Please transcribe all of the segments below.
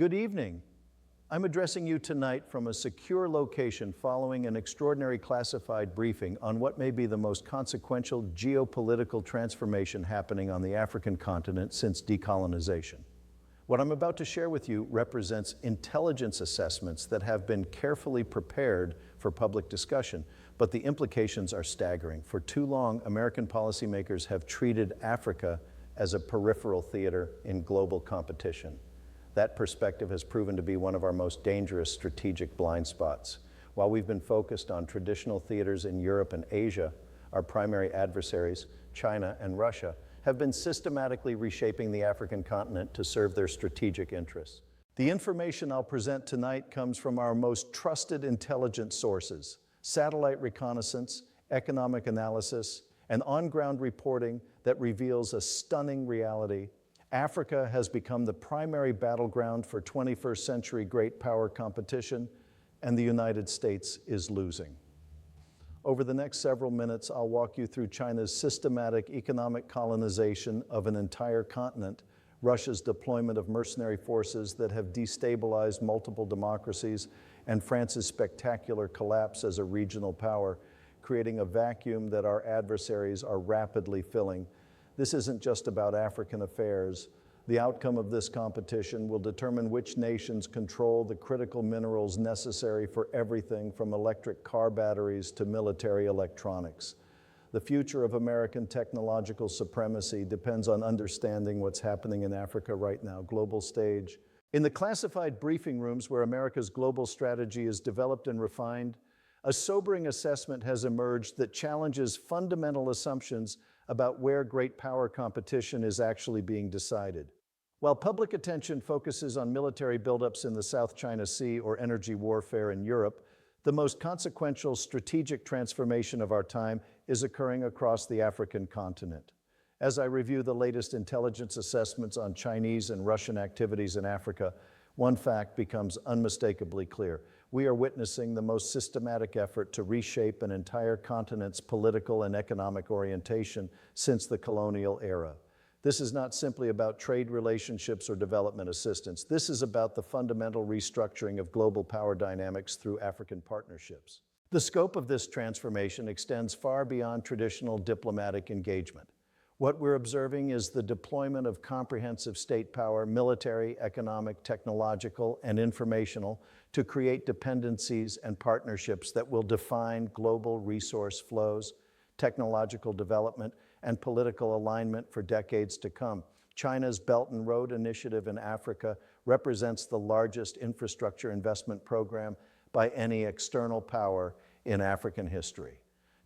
Good evening. I'm addressing you tonight from a secure location following an extraordinary classified briefing on what may be the most consequential geopolitical transformation happening on the African continent since decolonization. What I'm about to share with you represents intelligence assessments that have been carefully prepared for public discussion, but the implications are staggering. For too long, American policymakers have treated Africa as a peripheral theater in global competition. That perspective has proven to be one of our most dangerous strategic blind spots. While we've been focused on traditional theaters in Europe and Asia, our primary adversaries, China and Russia, have been systematically reshaping the African continent to serve their strategic interests. The information I'll present tonight comes from our most trusted intelligence sources: satellite reconnaissance, economic analysis, and on-ground reporting that reveals a stunning reality. Africa has become the primary battleground for 21st century great power competition, and the United States is losing. Over the next several minutes, I'll walk you through China's systematic economic colonization of an entire continent, Russia's deployment of mercenary forces that have destabilized multiple democracies, and France's spectacular collapse as a regional power, creating a vacuum that our adversaries are rapidly filling. This isn't just about African affairs. The outcome of this competition will determine which nations control the critical minerals necessary for everything from electric car batteries to military electronics. The future of American technological supremacy depends on understanding what's happening in Africa right now, global stage. In the classified briefing rooms where America's global strategy is developed and refined, a sobering assessment has emerged that challenges fundamental assumptions about where great power competition is actually being decided. While public attention focuses on military buildups in the South China Sea or energy warfare in Europe, the most consequential strategic transformation of our time is occurring across the African continent. As I review the latest intelligence assessments on Chinese and Russian activities in Africa, one fact becomes unmistakably clear. We are witnessing the most systematic effort to reshape an entire continent's political and economic orientation since the colonial era. This is not simply about trade relationships or development assistance. This is about the fundamental restructuring of global power dynamics through African partnerships. The scope of this transformation extends far beyond traditional diplomatic engagement. What we're observing is the deployment of comprehensive state power, military, economic, technological, and informational, to create dependencies and partnerships that will define global resource flows, technological development, and political alignment for decades to come. China's Belt and Road Initiative in Africa represents the largest infrastructure investment program by any external power in African history,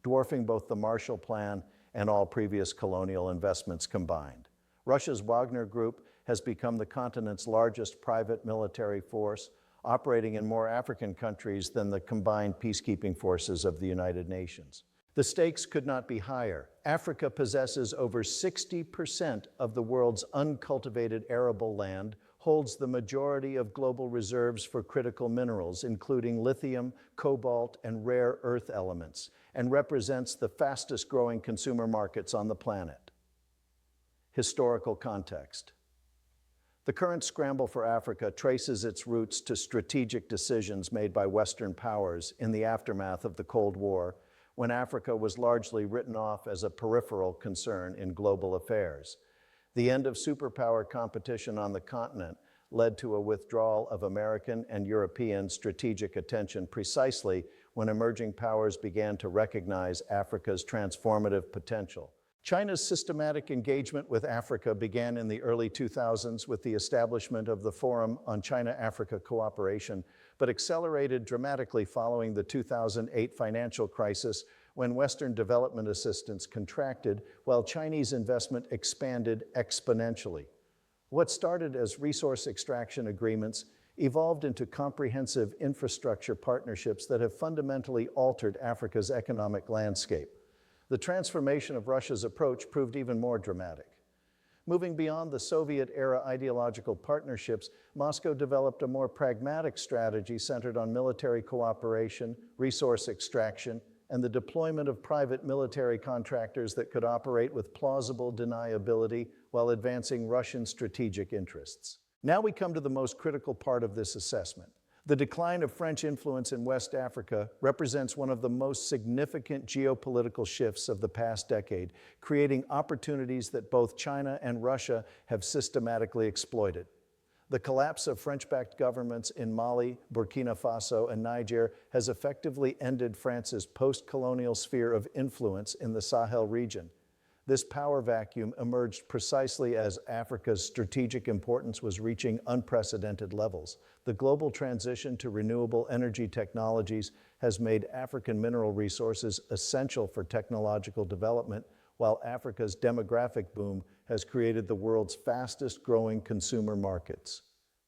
dwarfing both the Marshall Plan and all previous colonial investments combined. Russia's Wagner Group has become the continent's largest private military force, operating in more African countries than the combined peacekeeping forces of the United Nations. The stakes could not be higher. Africa possesses over 60% of the world's uncultivated arable land, holds the majority of global reserves for critical minerals, including lithium, cobalt, and rare earth elements, and represents the fastest growing consumer markets on the planet. Historical context. The current scramble for Africa traces its roots to strategic decisions made by Western powers in the aftermath of the Cold War, when Africa was largely written off as a peripheral concern in global affairs. The end of superpower competition on the continent led to a withdrawal of American and European strategic attention precisely when emerging powers began to recognize Africa's transformative potential. China's systematic engagement with Africa began in the early 2000s with the establishment of the Forum on China-Africa Cooperation, but accelerated dramatically following the 2008 financial crisis when Western development assistance contracted while Chinese investment expanded exponentially. What started as resource extraction agreements evolved into comprehensive infrastructure partnerships that have fundamentally altered Africa's economic landscape. The transformation of Russia's approach proved even more dramatic. Moving beyond the Soviet-era ideological partnerships, Moscow developed a more pragmatic strategy centered on military cooperation, resource extraction, and the deployment of private military contractors that could operate with plausible deniability while advancing Russian strategic interests. Now we come to the most critical part of this assessment. The decline of French influence in West Africa represents one of the most significant geopolitical shifts of the past decade, creating opportunities that both China and Russia have systematically exploited. The collapse of French-backed governments in Mali, Burkina Faso, and Niger has effectively ended France's post-colonial sphere of influence in the Sahel region. This power vacuum emerged precisely as Africa's strategic importance was reaching unprecedented levels. The global transition to renewable energy technologies has made African mineral resources essential for technological development, while Africa's demographic boom has created the world's fastest growing consumer markets.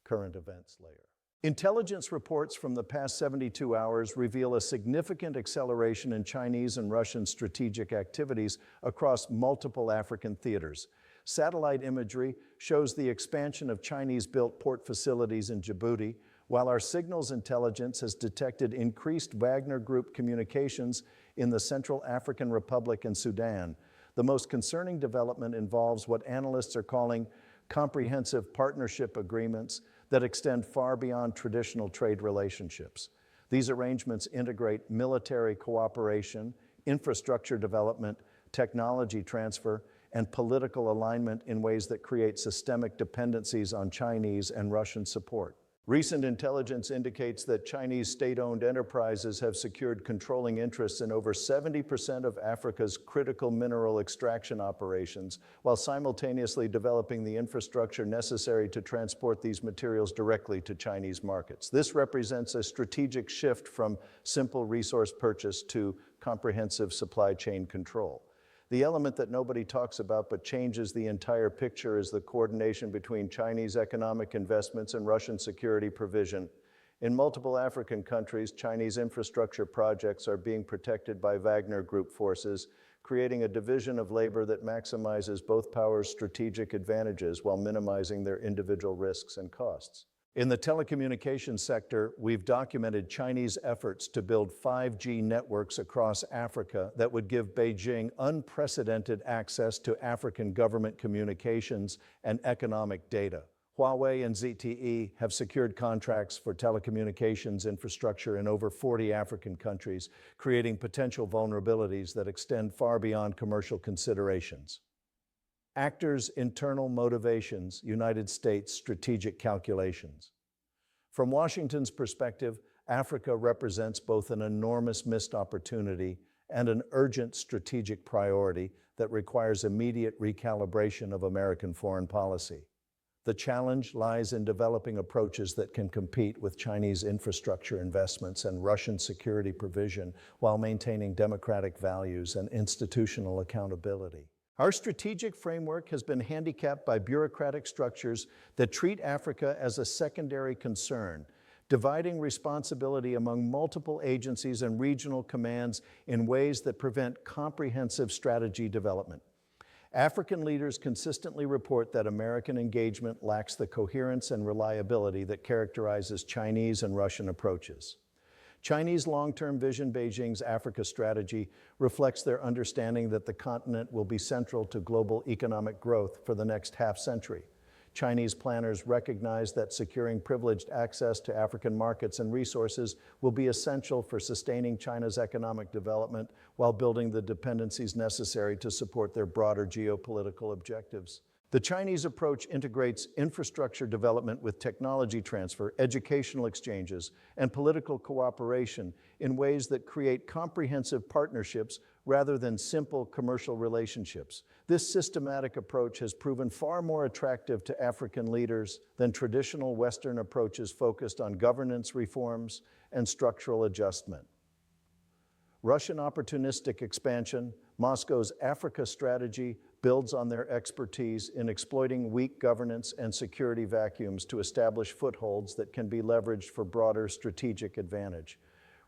Current events layer. Intelligence reports from the past 72 hours reveal a significant acceleration in Chinese and Russian strategic activities across multiple African theaters. Satellite imagery shows the expansion of Chinese-built port facilities in Djibouti, while our signals intelligence has detected increased Wagner Group communications in the Central African Republic and Sudan. The most concerning development involves what analysts are calling comprehensive partnership agreements that extend far beyond traditional trade relationships. These arrangements integrate military cooperation, infrastructure development, technology transfer, and political alignment in ways that create systemic dependencies on Chinese and Russian support. Recent intelligence indicates that Chinese state-owned enterprises have secured controlling interests in over 70% of Africa's critical mineral extraction operations, while simultaneously developing the infrastructure necessary to transport these materials directly to Chinese markets. This represents a strategic shift from simple resource purchase to comprehensive supply chain control. The element that nobody talks about but changes the entire picture is the coordination between Chinese economic investments and Russian security provision. In multiple African countries, Chinese infrastructure projects are being protected by Wagner Group forces, creating a division of labor that maximizes both powers' strategic advantages while minimizing their individual risks and costs. In the telecommunications sector, we've documented Chinese efforts to build 5G networks across Africa that would give Beijing unprecedented access to African government communications and economic data. Huawei and ZTE have secured contracts for telecommunications infrastructure in over 40 African countries, creating potential vulnerabilities that extend far beyond commercial considerations. Actors' internal motivations, United States strategic calculations. From Washington's perspective, Africa represents both an enormous missed opportunity and an urgent strategic priority that requires immediate recalibration of American foreign policy. The challenge lies in developing approaches that can compete with Chinese infrastructure investments and Russian security provision while maintaining democratic values and institutional accountability. Our strategic framework has been handicapped by bureaucratic structures that treat Africa as a secondary concern, dividing responsibility among multiple agencies and regional commands in ways that prevent comprehensive strategy development. African leaders consistently report that American engagement lacks the coherence and reliability that characterizes Chinese and Russian approaches. Chinese long-term vision, Beijing's Africa strategy, reflects their understanding that the continent will be central to global economic growth for the next half-century. Chinese planners recognize that securing privileged access to African markets and resources will be essential for sustaining China's economic development while building the dependencies necessary to support their broader geopolitical objectives. The Chinese approach integrates infrastructure development with technology transfer, educational exchanges, and political cooperation in ways that create comprehensive partnerships rather than simple commercial relationships. This systematic approach has proven far more attractive to African leaders than traditional Western approaches focused on governance reforms and structural adjustment. Russian opportunistic expansion, Moscow's Africa strategy builds on their expertise in exploiting weak governance and security vacuums to establish footholds that can be leveraged for broader strategic advantage.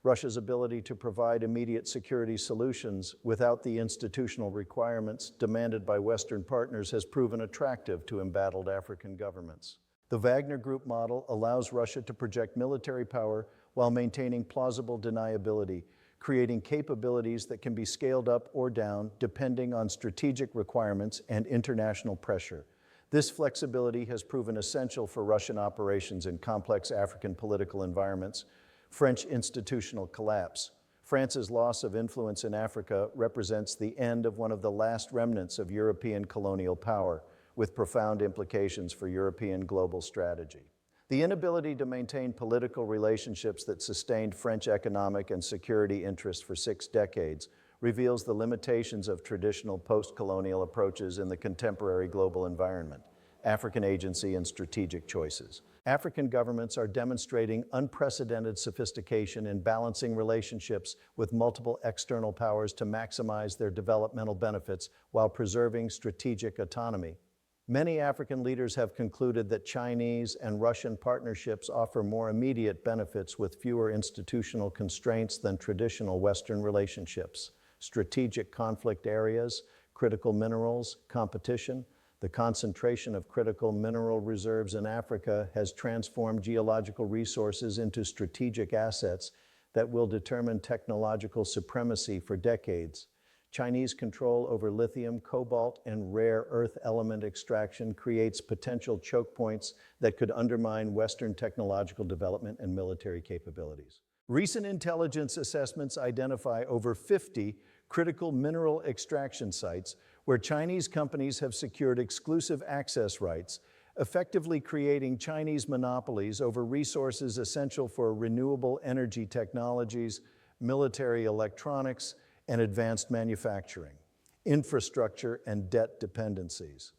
Russia's ability to provide immediate security solutions without the institutional requirements demanded by Western partners has proven attractive to embattled African governments. The Wagner Group model allows Russia to project military power while maintaining plausible deniability, creating capabilities that can be scaled up or down depending on strategic requirements and international pressure. This flexibility has proven essential for Russian operations in complex African political environments. French institutional collapse. France's loss of influence in Africa represents the end of one of the last remnants of European colonial power, with profound implications for European global strategy. The inability to maintain political relationships that sustained French economic and security interests for 6 decades reveals the limitations of traditional post-colonial approaches in the contemporary global environment, African agency and strategic choices. African governments are demonstrating unprecedented sophistication in balancing relationships with multiple external powers to maximize their developmental benefits while preserving strategic autonomy. Many African leaders have concluded that Chinese and Russian partnerships offer more immediate benefits with fewer institutional constraints than traditional Western relationships. Strategic conflict areas, critical minerals, competition. The concentration of critical mineral reserves in Africa has transformed geological resources into strategic assets that will determine technological supremacy for decades. Chinese control over lithium, cobalt, and rare earth element extraction creates potential choke points that could undermine Western technological development and military capabilities. Recent intelligence assessments identify over 50 critical mineral extraction sites where Chinese companies have secured exclusive access rights, effectively creating Chinese monopolies over resources essential for renewable energy technologies, military electronics, and advanced manufacturing, infrastructure, and debt dependencies.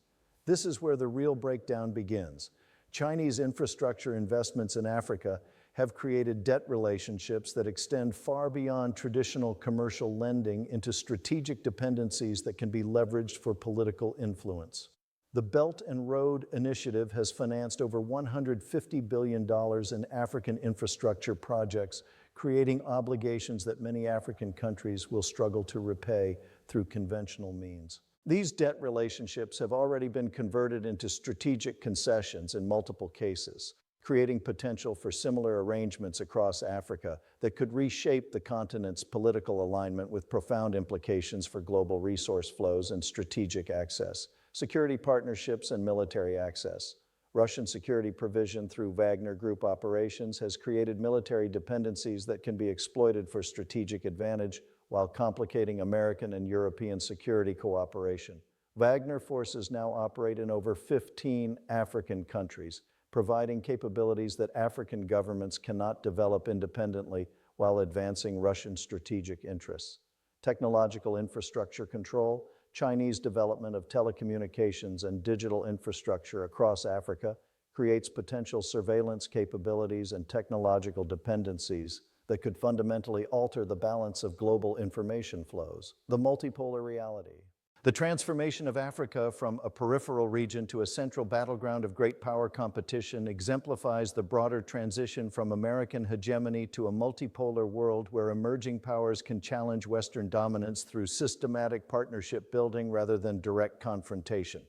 This is where the real breakdown begins. Chinese infrastructure investments in Africa have created debt relationships that extend far beyond traditional commercial lending into strategic dependencies that can be leveraged for political influence. The Belt and Road Initiative has financed over $150 billion in African infrastructure projects, creating obligations that many African countries will struggle to repay through conventional means. These debt relationships have already been converted into strategic concessions in multiple cases, creating potential for similar arrangements across Africa that could reshape the continent's political alignment with profound implications for global resource flows and strategic access, security partnerships, and military access. Russian security provision through Wagner Group operations has created military dependencies that can be exploited for strategic advantage while complicating American and European security cooperation. Wagner forces now operate in over 15 African countries, providing capabilities that African governments cannot develop independently while advancing Russian strategic interests. Technological infrastructure control, Chinese development of telecommunications and digital infrastructure across Africa creates potential surveillance capabilities and technological dependencies that could fundamentally alter the balance of global information flows. The multipolar reality. The transformation of Africa from a peripheral region to a central battleground of great power competition exemplifies the broader transition from American hegemony to a multipolar world where emerging powers can challenge Western dominance through systematic partnership building rather than direct confrontation.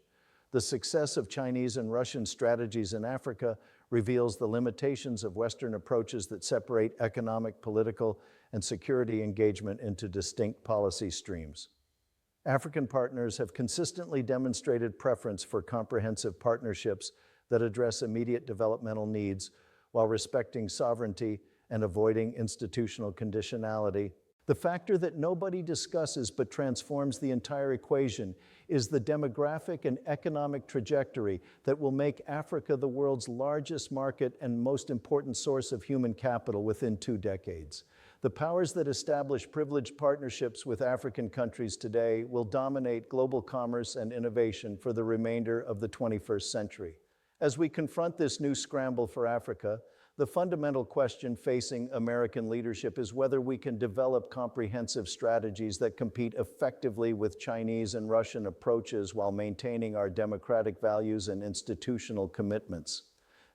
The success of Chinese and Russian strategies in Africa reveals the limitations of Western approaches that separate economic, political, and security engagement into distinct policy streams. African partners have consistently demonstrated preference for comprehensive partnerships that address immediate developmental needs while respecting sovereignty and avoiding institutional conditionality. The factor that nobody discusses but transforms the entire equation is the demographic and economic trajectory that will make Africa the world's largest market and most important source of human capital within 2 decades. The powers that establish privileged partnerships with African countries today will dominate global commerce and innovation for the remainder of the 21st century. As we confront this new scramble for Africa, the fundamental question facing American leadership is whether we can develop comprehensive strategies that compete effectively with Chinese and Russian approaches while maintaining our democratic values and institutional commitments.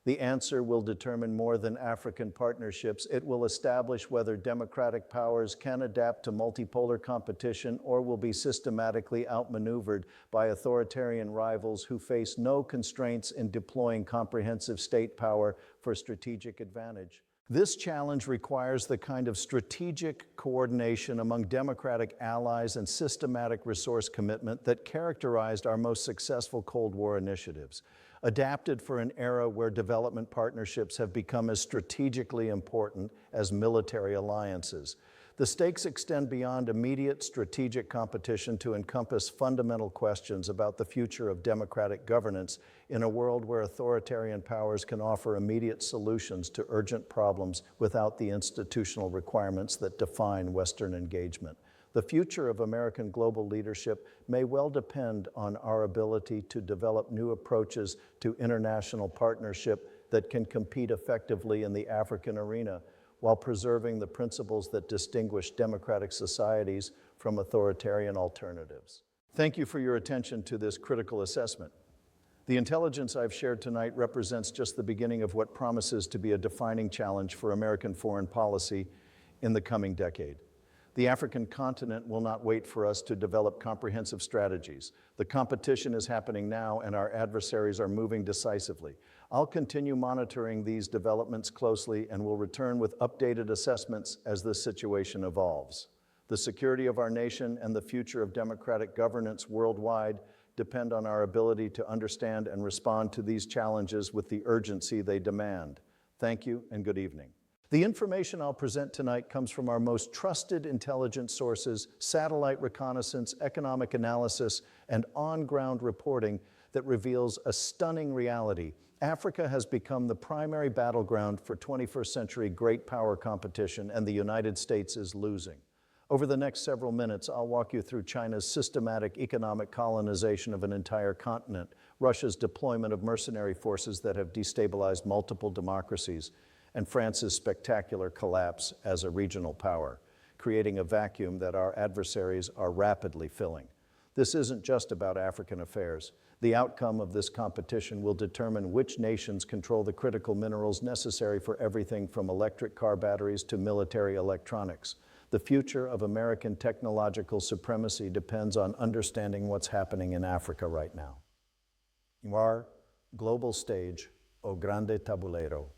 The answer will determine more than African partnerships. It will establish whether democratic powers can adapt to multipolar competition or will be systematically outmaneuvered by authoritarian rivals who face no constraints in deploying comprehensive state power for strategic advantage. This challenge requires the kind of strategic coordination among democratic allies and systematic resource commitment that characterized our most successful Cold War initiatives, adapted for an era where development partnerships have become as strategically important as military alliances. The stakes extend beyond immediate strategic competition to encompass fundamental questions about the future of democratic governance in a world where authoritarian powers can offer immediate solutions to urgent problems without the institutional requirements that define Western engagement. The future of American global leadership may well depend on our ability to develop new approaches to international partnership that can compete effectively in the African arena, while preserving the principles that distinguish democratic societies from authoritarian alternatives. Thank you for your attention to this critical assessment. The intelligence I've shared tonight represents just the beginning of what promises to be a defining challenge for American foreign policy in the coming decade. The African continent will not wait for us to develop comprehensive strategies. The competition is happening now, and our adversaries are moving decisively. I'll continue monitoring these developments closely and will return with updated assessments as the situation evolves. The security of our nation and the future of democratic governance worldwide depend on our ability to understand and respond to these challenges with the urgency they demand. Thank you and good evening. The information I'll present tonight comes from our most trusted intelligence sources, satellite reconnaissance, economic analysis, and on-ground reporting that reveals a stunning reality. Africa has become the primary battleground for 21st century great power competition, and the United States is losing. Over the next several minutes, I'll walk you through China's systematic economic colonization of an entire continent, Russia's deployment of mercenary forces that have destabilized multiple democracies, and France's spectacular collapse as a regional power, creating a vacuum that our adversaries are rapidly filling. This isn't just about African affairs. The outcome of this competition will determine which nations control the critical minerals necessary for everything from electric car batteries to military electronics. The future of American technological supremacy depends on understanding what's happening in Africa right now. Our global stage, O Grande Tabuleiro.